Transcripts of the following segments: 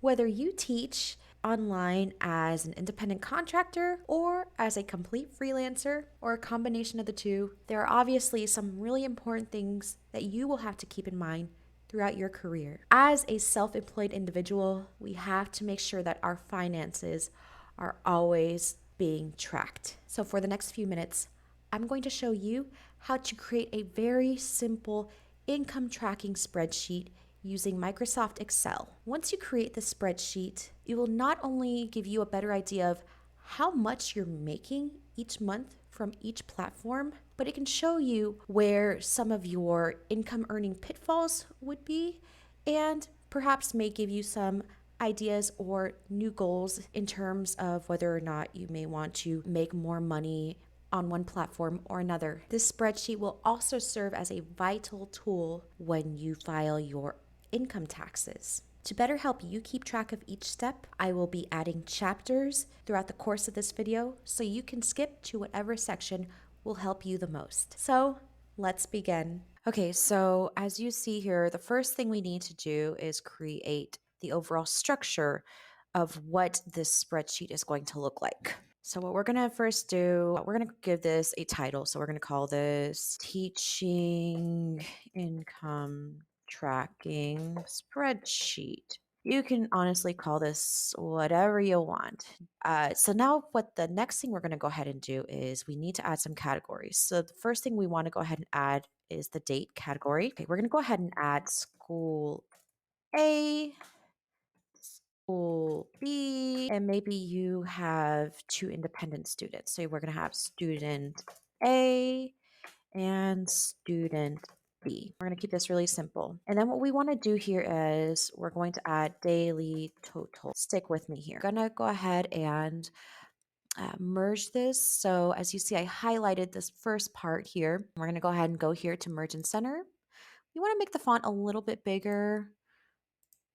Whether you teach online as an independent contractor or as a complete freelancer or a combination of the two, there are obviously some really important things that you will have to keep in mind throughout your career. As a self employed individual, we have to make sure that our finances are always being tracked. So, for the next few minutes, I'm going to show you how to create a very simple income tracking spreadsheet using Microsoft Excel. Once you create the spreadsheet, it will not only give you a better idea of how much you're making each month from each platform, but it can show you where some of your income earning pitfalls would be and perhaps may give you some ideas or new goals in terms of whether or not you may want to make more money on one platform or another. This spreadsheet will also serve as a vital tool when you file your income taxes. To better help you keep track of each step, I will be adding chapters throughout the course of this video so you can skip to whatever section will help you the most. So let's begin. Okay, so as you see here, the first thing we need to do is create the overall structure of what this spreadsheet is going to look like. So what we're going to first do, we're going to give this a title. So we're going to call this Teaching Income Tracking Spreadsheet. You can honestly call this whatever you want. So now what the next thing we're going to go ahead and do is we need to add some categories. So the first thing we want to go ahead and add is the date category. Okay, we're going to go ahead and add school A, school B, and maybe you have two independent students. So we're going to have student A and student B. We're going to keep this really simple. And then what we want to do here is we're going to add daily total. Stick with me here. I'm going to go ahead and merge this. So as you see, I highlighted this first part here. We're going to go ahead and go here to merge and center. You want to make the font a little bit bigger.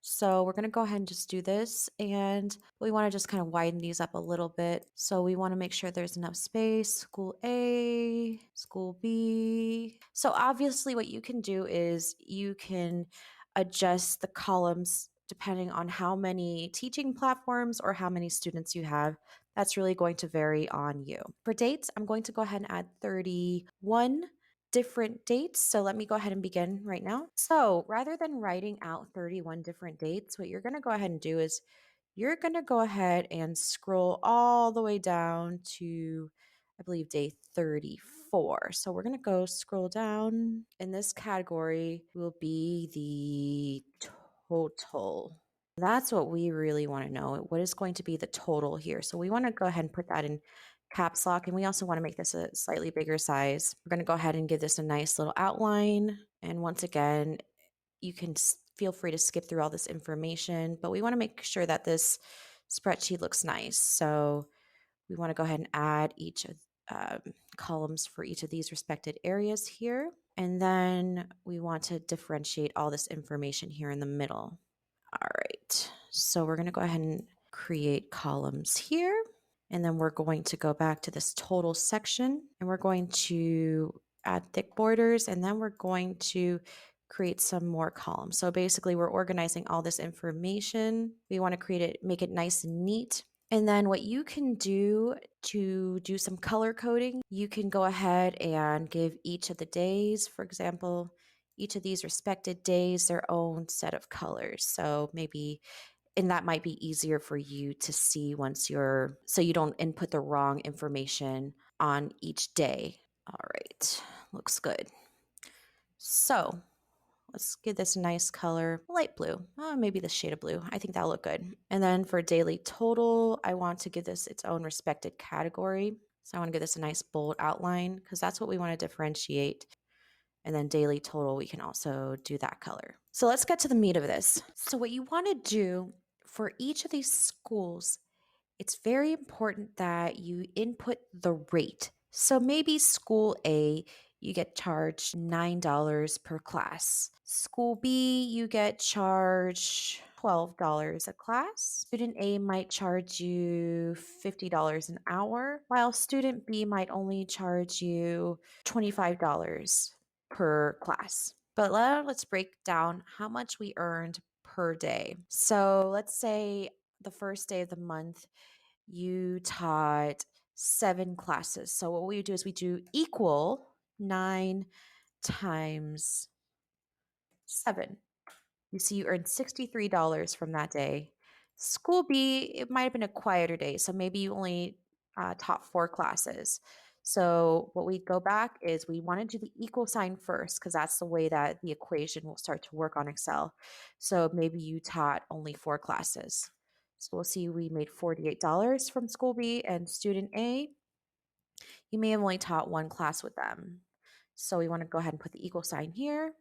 So we're going to go ahead and just do this, and we want to just kind of widen these up a little bit. So we want to make sure there's enough space. School A, school B. So obviously what you can do is you can adjust the columns depending on how many teaching platforms or how many students you have. That's really going to vary on you. For dates, I'm going to go ahead and add 31 different dates. So let me go ahead and begin right now. So rather than writing out 31 different dates, what you're going to go ahead and do is you're going to go ahead and scroll all the way down to, I believe, day 34. So we're going to go scroll down. In this category will be the total. That's what we really want to know. What is going to be the total here? So we want to go ahead and put that in caps lock, and we also want to make this a slightly bigger size. We're going to go ahead and give this a nice little outline. And once again, you can feel free to skip through all this information, but we want to make sure that this spreadsheet looks nice. So we want to go ahead and add each of columns for each of these respected areas here. And then we want to differentiate all this information here in the middle. All right, so we're going to go ahead and create columns here. And then we're going to go back to this total section, and we're going to add thick borders, and then we're going to create some more columns. So basically we're organizing all this information. We want to create it, make it nice and neat. And then what you can do to do some color coding, you can go ahead and give each of the days, for example, each of these respected days their own set of colors. So maybe, and that might be easier for you to see once so you don't input the wrong information on each day. All right, looks good. So let's give this a nice color, light blue, maybe the shade of blue. I think that'll look good. And then for daily total, I want to give this its own respected category. So I want to give this a nice bold outline because that's what we want to differentiate. And then daily total, we can also do that color. So let's get to the meat of this. So what you want to do for each of these schools, it's very important that you input the rate. So maybe school A, you get charged $9 per class. School B, you get charged $12 a class. Student A might charge you $50 an hour, while student B might only charge you $25 per class. But let's break down how much we earned per day. So let's say the first day of the month, you taught 7 classes. So what we do is we do equal 9 times 7. You see, you earned $63 from that day. School B, it might have been a quieter day. So maybe you only taught 4 classes. So what we go back is we want to do the equal sign first because that's the way that the equation will start to work on Excel. So maybe you taught only 4 classes. So we'll see we made $48 from school B, and student A, you may have only taught 1 class with them. So we want to go ahead and put the equal sign here.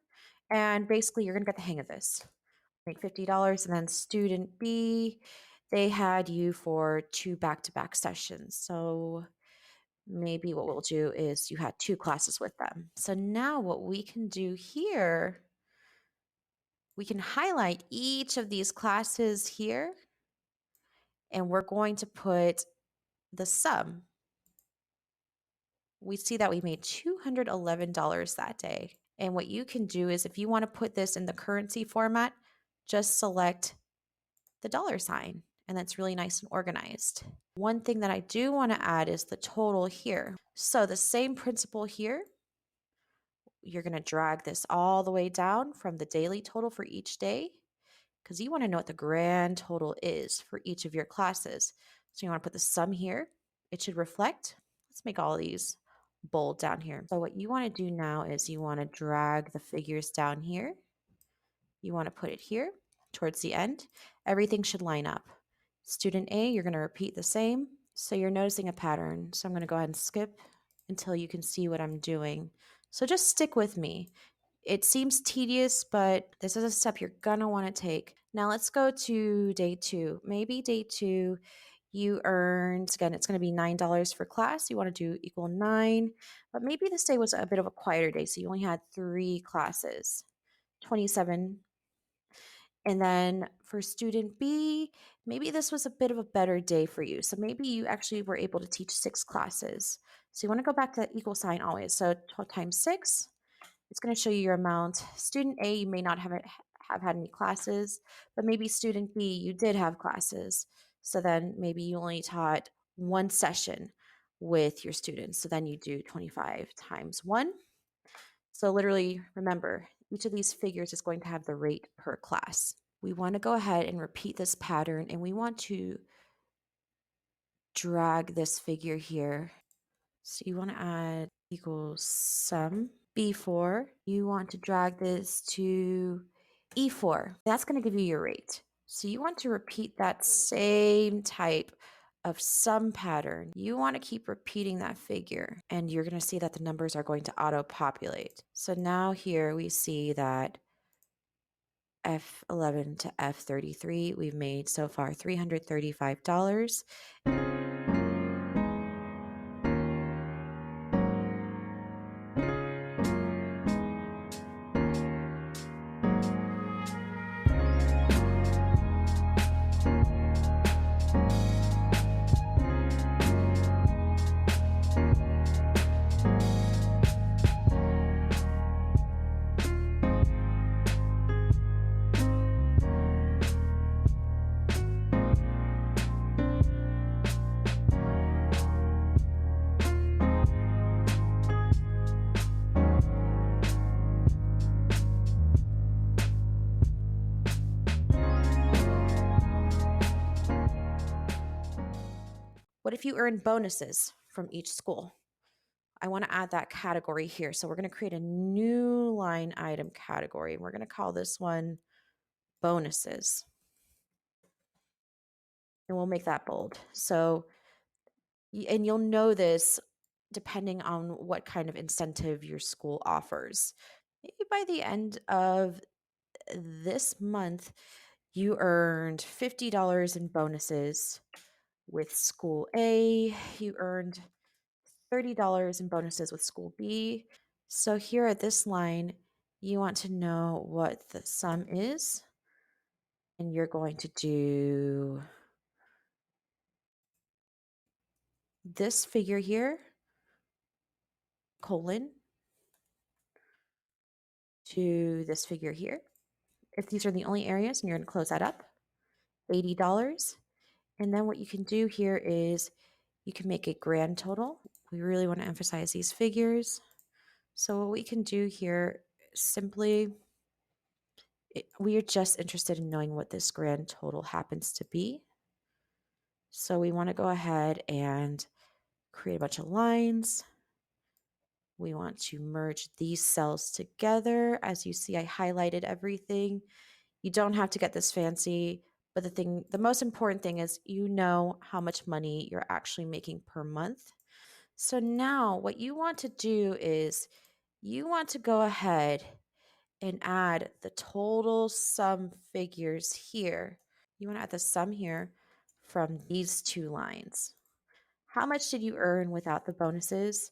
And basically, you're going to get the hang of this. Make $50. And then student B, they had you for 2 back-to-back sessions. So maybe what we'll do is you had 2 classes with them. So now what we can do here, we can highlight each of these classes here, and we're going to put the sum. We see that we made $211 that day. And what you can do is if you want to put this in the currency format, just select the dollar sign, and that's really nice and organized. One thing that I do want to add is the total here. So the same principle here, you're going to drag this all the way down from the daily total for each day because you want to know what the grand total is for each of your classes. So you want to put the sum here. It should reflect. Let's make all of these bold down here. So what you want to do now is you want to drag the figures down here. You want to put it here towards the end. Everything should line up. Student A, you're going to repeat the same. So you're noticing a pattern. So I'm going to go ahead and skip until you can see what I'm doing. So just stick with me. It seems tedious, but this is a step you're going to want to take. Now let's go to day 2. Maybe day 2, you earned, again, it's going to be $9 for class. You want to do equal 9, but maybe this day was a bit of a quieter day. So you only had 3 classes, 27. And then for student B, maybe this was a bit of a better day for you. So maybe you actually were able to teach 6 classes. So you want to go back to that equal sign always. So 12 times 6, it's going to show you your amount. Student A, you may not have had any classes, but maybe student B, you did have classes. So then maybe you only taught 1 session with your students. So then you do 25 times 1. So literally, remember, each of these figures is going to have the rate per class. We want to go ahead and repeat this pattern, and we want to drag this figure here. So you want to add equals sum B4. You want to drag this to E4. That's going to give you your rate. So you want to repeat that same type of sum pattern. You want to keep repeating that figure, and you're going to see that the numbers are going to auto-populate. So now here we see that F11 to F33, we've made so far $335. What if you earn bonuses from each school? I want to add that category here. So we're going to create a new line item category. We're going to call this one bonuses. And we'll make that bold. So, and you'll know this depending on what kind of incentive your school offers. Maybe by the end of this month, you earned $50 in bonuses. With school A, you earned $30 in bonuses with school B. So here at this line, you want to know what the sum is, and you're going to do this figure here, colon, to this figure here. if these are the only areas, and you're going to close that up, $80. And then what you can do here is you can make a grand total. We really want to emphasize these figures. So what we can do here simply, we are just interested in knowing what this grand total happens to be. So we want to go ahead and create a bunch of lines. We want to merge these cells together. As you see, I highlighted everything. You don't have to get this fancy, but the most important thing is you know how much money you're actually making per month. So now what you want to do is you want to go ahead and add the total sum figures here. You want to add the sum here from these two lines. How much did you earn without the bonuses?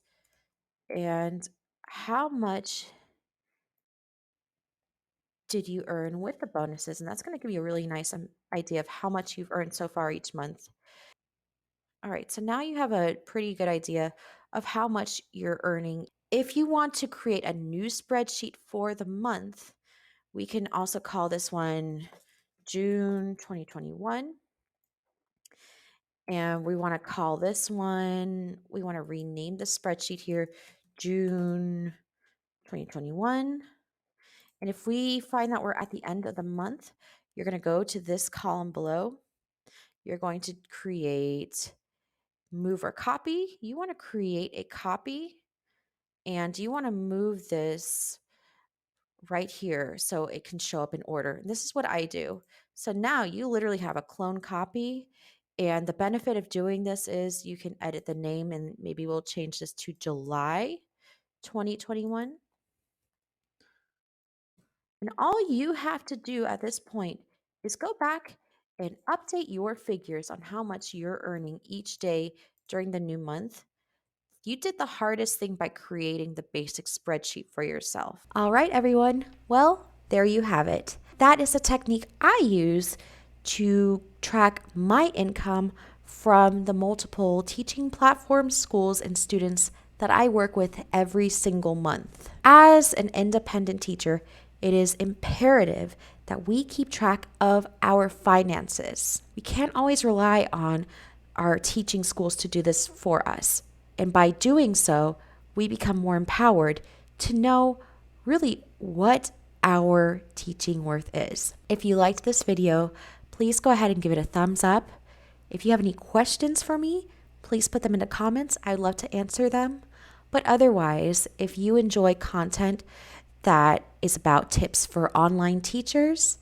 And how much did you earn with the bonuses? And that's going to give you a really nice idea of how much you've earned so far each month. All right, so now you have a pretty good idea of how much you're earning. If you want to create a new spreadsheet for the month, we can also call this one June 2021. And we want to call this one, we want to rename the spreadsheet here June 2021. And if we find that we're at the end of the month, you're going to go to this column below. You're going to create move or copy. You want to create a copy and you want to move this right here so it can show up in order. And this is what I do. So now you literally have a clone copy. And the benefit of doing this is you can edit the name, and maybe we'll change this to July 2021. And all you have to do at this point is go back and update your figures on how much you're earning each day during the new month. You did the hardest thing by creating the basic spreadsheet for yourself. All right, everyone. Well, there you have it. That is a technique I use to track my income from the multiple teaching platforms, schools, and students that I work with every single month. As an independent teacher, it is imperative that we keep track of our finances. We can't always rely on our teaching schools to do this for us. And by doing so, we become more empowered to know really what our teaching worth is. If you liked this video, please go ahead and give it a thumbs up. If you have any questions for me, please put them in the comments. I'd love to answer them. But otherwise, if you enjoy content that is about tips for online teachers,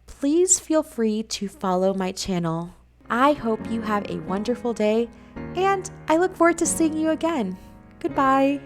please feel free to follow my channel. I hope you have a wonderful day, and I look forward to seeing you again. Goodbye.